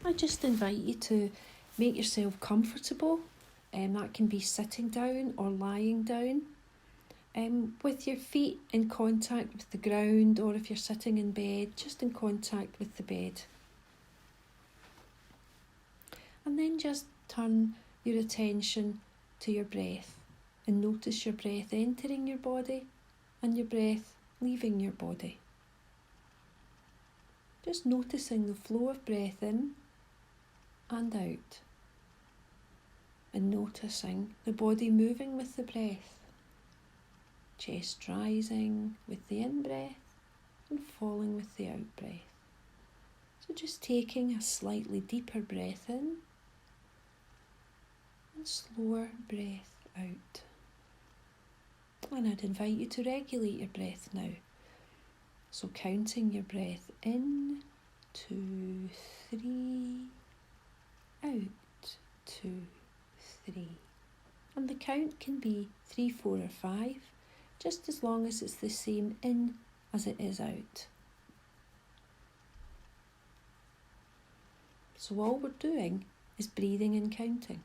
I just invite you to make yourself comfortable. That can be sitting down or lying down. With your feet in contact with the ground, or if you're sitting in bed, just in contact with the bed. And then just turn your attention to your breath and notice your breath entering your body and your breath leaving your body. Just noticing the flow of breath in and out, and noticing the body moving with the breath. Chest rising with the in-breath and falling with the out-breath. So just taking a slightly deeper breath in and slower breath out. And I'd invite you to regulate your breath now. So counting your breath in, 2, 3, out, 2, 3. And the count can be 3, 4 or 5. Just as long as it's the same in as it is out. So all we're doing is breathing and counting.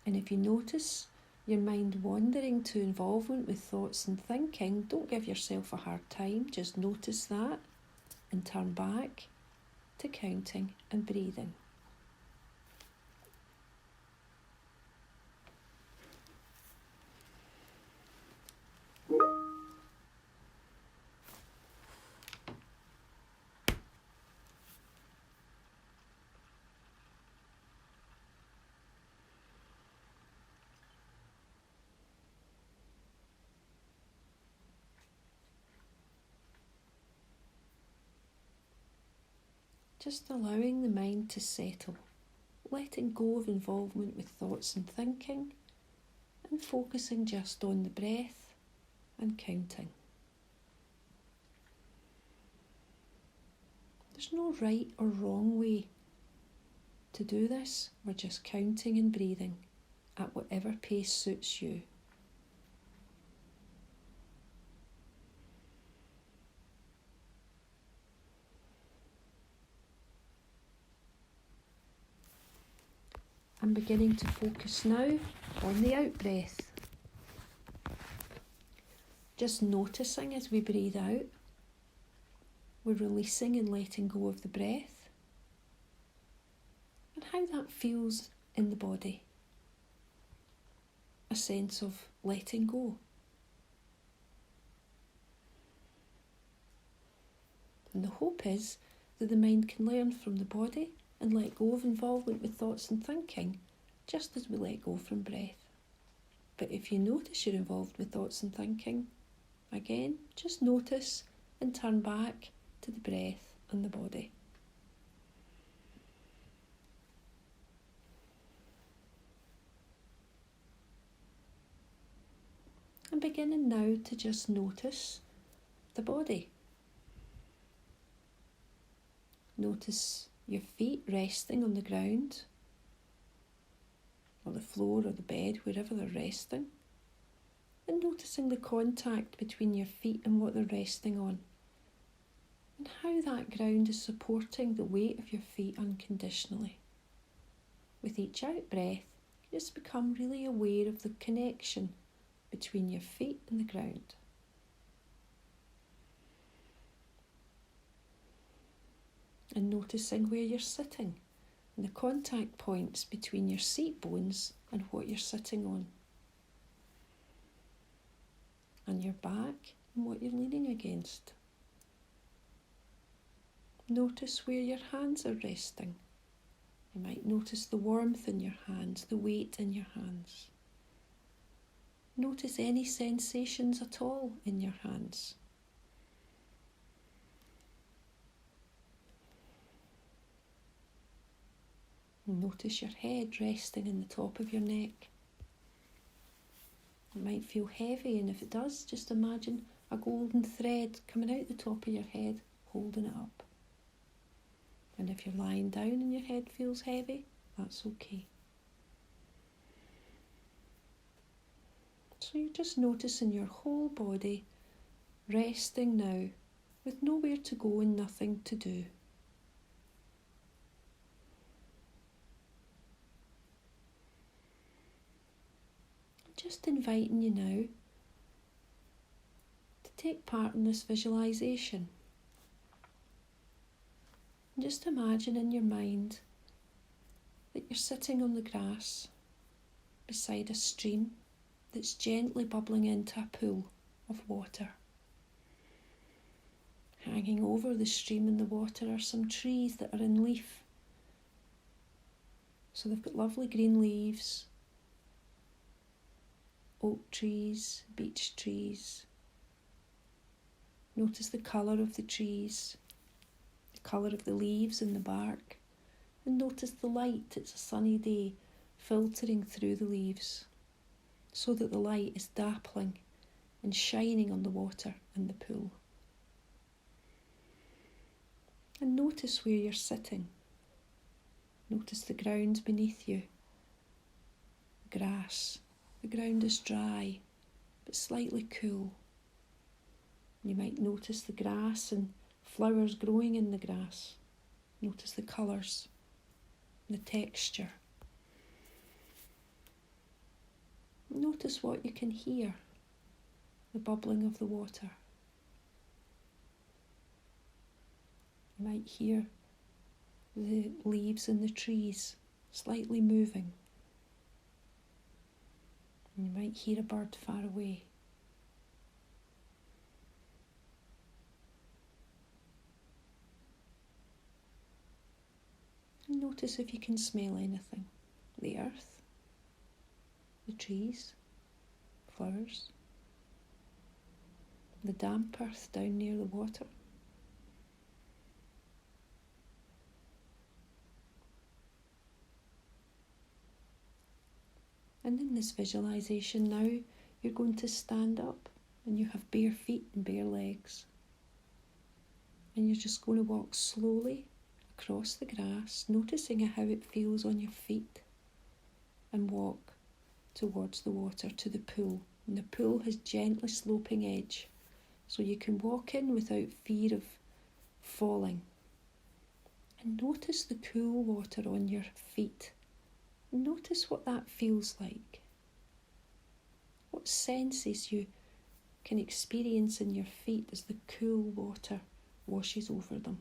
And if you notice your mind wandering to involvement with thoughts and thinking, don't give yourself a hard time, just notice that and turn back to counting and breathing. Just allowing the mind to settle, letting go of involvement with thoughts and thinking, and focusing just on the breath and counting. There's no right or wrong way to do this. We're just counting and breathing at whatever pace suits you. I'm beginning to focus now on the out-breath. Just noticing as we breathe out, we're releasing and letting go of the breath and how that feels in the body. A sense of letting go. And the hope is that the mind can learn from the body and let go of involvement with thoughts and thinking, just as we let go from breath. But if you notice you're involved with thoughts and thinking, again, just notice and turn back to the breath and the body. And beginning now to just notice the body. Notice your feet resting on the ground, or the floor or the bed, wherever they're resting, and noticing the contact between your feet and what they're resting on, and how that ground is supporting the weight of your feet unconditionally. With each out-breath, you just become really aware of the connection between your feet and the ground. And noticing where you're sitting and the contact points between your seat bones and what you're sitting on, and your back and what you're leaning against. Notice where your hands are resting. You might notice the warmth in your hands, the weight in your hands. Notice any sensations at all in your hands. Notice your head resting in the top of your neck. It might feel heavy, and if it does, just imagine a golden thread coming out the top of your head, holding it up. And if you're lying down and your head feels heavy, that's okay. So you're just noticing your whole body resting now with nowhere to go and nothing to do. Just inviting you now to take part in this visualisation. And just imagine in your mind that you're sitting on the grass beside a stream that's gently bubbling into a pool of water. Hanging over the stream and the water are some trees that are in leaf. So they've got lovely green leaves, oak trees, beech trees. Notice the colour of the trees, the colour of the leaves and the bark, and notice the light. It's a sunny day filtering through the leaves so that the light is dappling and shining on the water and the pool. And notice where you're sitting. Notice the ground beneath you. Grass. The ground is dry, but slightly cool. You might notice the grass and flowers growing in the grass. Notice the colours, the texture. Notice what you can hear, the bubbling of the water. You might hear the leaves in the trees slightly moving. And you might hear a bird far away. And notice if you can smell anything. The earth, the trees, flowers, the damp earth down near the water. And in this visualisation now, you're going to stand up and you have bare feet and bare legs. And you're just going to walk slowly across the grass, noticing how it feels on your feet, and walk towards the water, to the pool. And the pool has gently sloping edge, so you can walk in without fear of falling. And notice the cool water on your feet. Notice what that feels like. What senses you can experience in your feet as the cool water washes over them.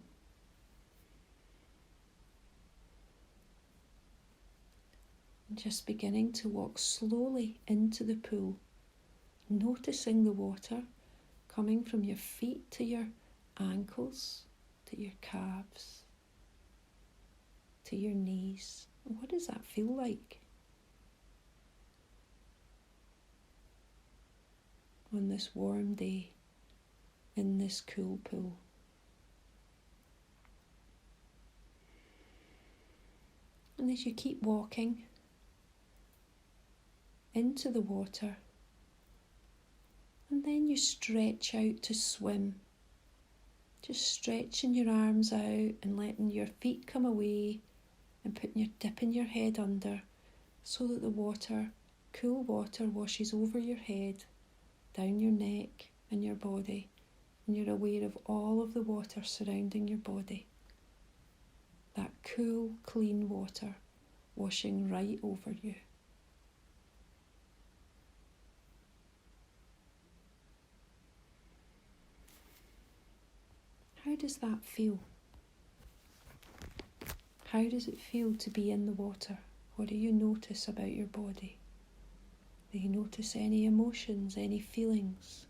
And just beginning to walk slowly into the pool, noticing the water coming from your feet to your ankles, to your calves, to your knees. What does that feel like on this warm day in this cool pool? And as you keep walking into the water, and then you stretch out to swim, just stretching your arms out and letting your feet come away and dipping your head under so that the water, cool water, washes over your head, down your neck and your body, and you're aware of all of the water surrounding your body. That cool, clean water washing right over you. How does that feel? How does it feel to be in the water? What do you notice about your body? Do you notice any emotions, any feelings?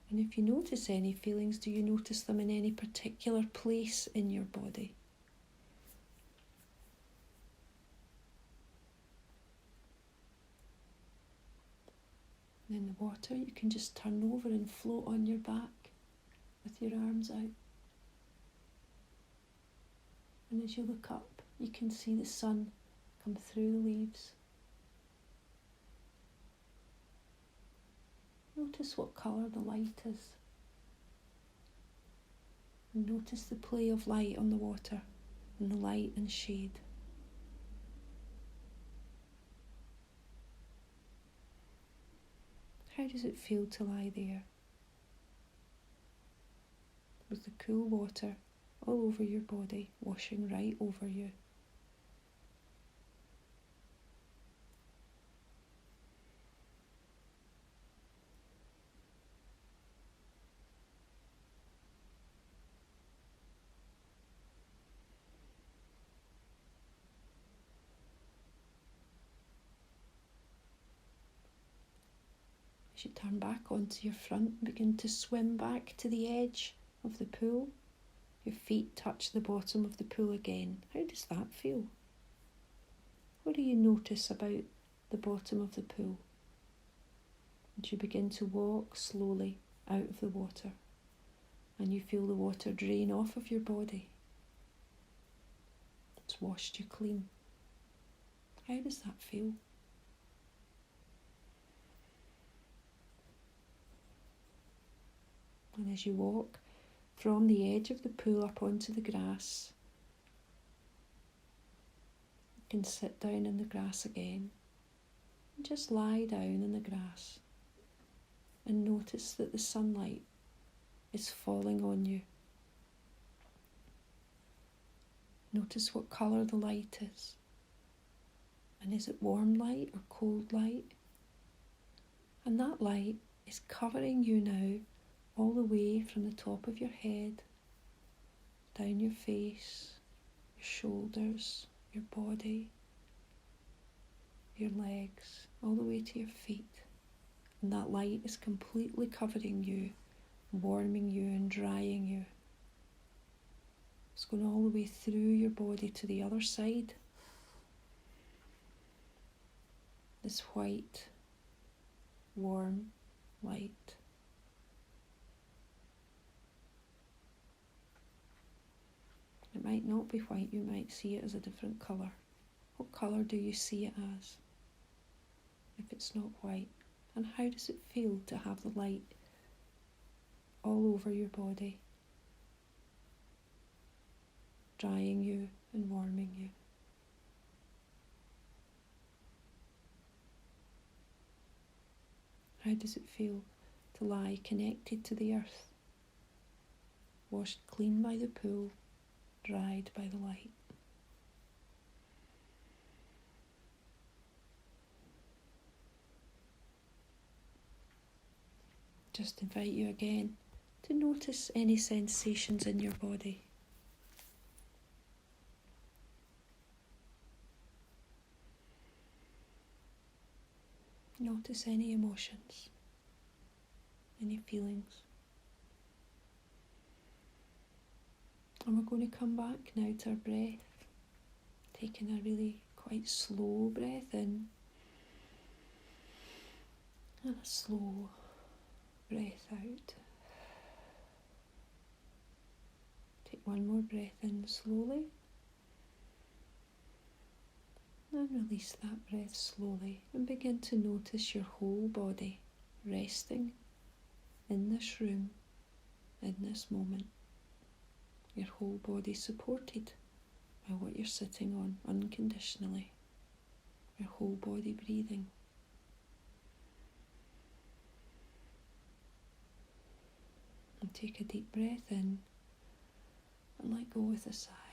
And if you notice any feelings, do you notice them in any particular place in your body? And in the water, you can just turn over and float on your back with your arms out. And as you look up, you can see the sun come through the leaves. Notice what colour the light is. And notice the play of light on the water and the light and shade. How does it feel to lie there? with the cool water all over your body, washing right over you. As you turn back onto your front and begin to swim back to the edge of the pool, your feet touch the bottom of the pool again. How does that feel? What do you notice about the bottom of the pool? And you begin to walk slowly out of the water, and you feel the water drain off of your body. It's washed you clean. How does that feel? And as you walk from the edge of the pool up onto the grass, you can sit down in the grass again and just lie down in the grass and notice that the sunlight is falling on you. Notice what colour the light is. And is it warm light or cold light? And that light is covering you now all the way from the top of your head, down your face, your shoulders, your body, your legs, all the way to your feet. And that light is completely covering you, warming you and drying you. It's going all the way through your body to the other side. This white, warm light. It might not be white, you might see it as a different colour. What colour do you see it as if it's not white? And how does it feel to have the light all over your body, drying you and warming you? How does it feel to lie connected to the earth, washed clean by the pool, dried by the light? Just invite you again to notice any sensations in your body. Notice any emotions, any feelings. And we're going to come back now to our breath, taking a really quite slow breath in and a slow breath out. Take one more breath in slowly and release that breath slowly, and begin to notice your whole body resting in this room, in this moment. Your whole body supported by what you're sitting on unconditionally. Your whole body breathing. And take a deep breath in and let go with a sigh.